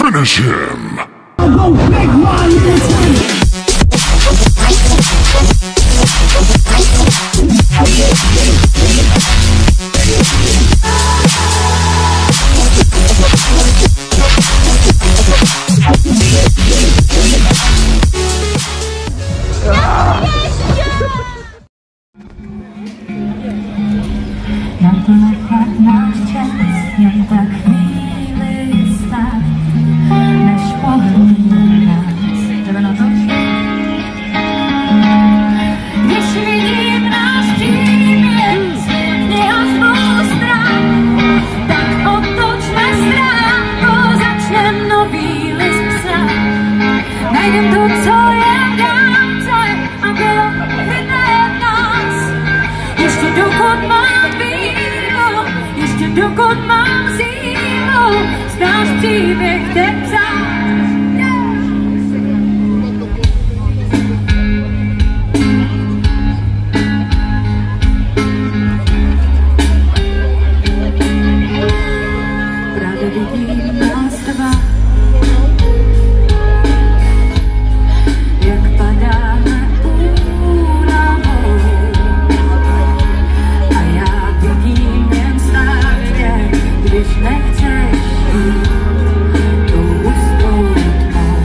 Finish him! Dokud mám sílu, znáš příběh ten psát. Právě vidím nás dva, jak padáme únavou. A já vidím jen státě, když nechceš jít tou úzkou tmou.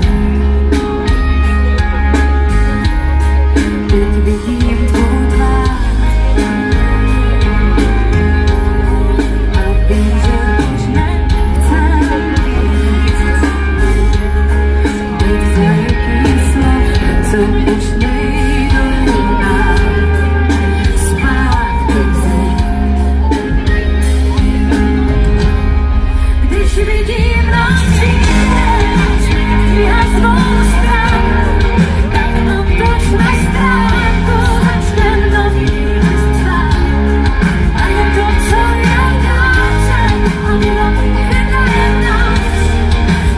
Teď vidím tvou tvář a vím, že už nechcem být zajatý slov, co už nejdou nám zpátky vzít. Když vidím náš příběh, já svou stranu, tak otočme stránku, začnem nový list psát. A je to, co já dáčem, a byla ukrytá nás.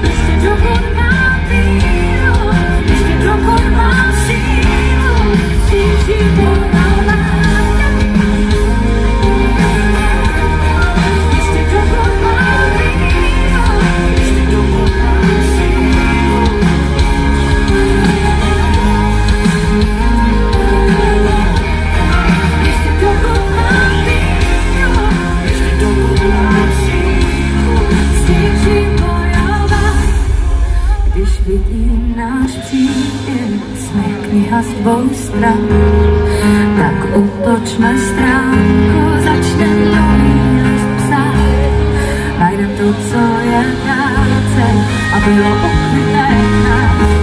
Ještě dokud mám víru, ještě dokud mám sílu, cítím bojovat. Ještě dokud mám víru, ještě dokud mám sílu. Ještě dokud mám víru, ještě dokud mám sílu, cítím bojovat. Když vidím náš příběh, jsme kniha z dvou stran, tak utočme stránku, začnem nový list psát. Najdem to, co je práce a bylo ukryté nás.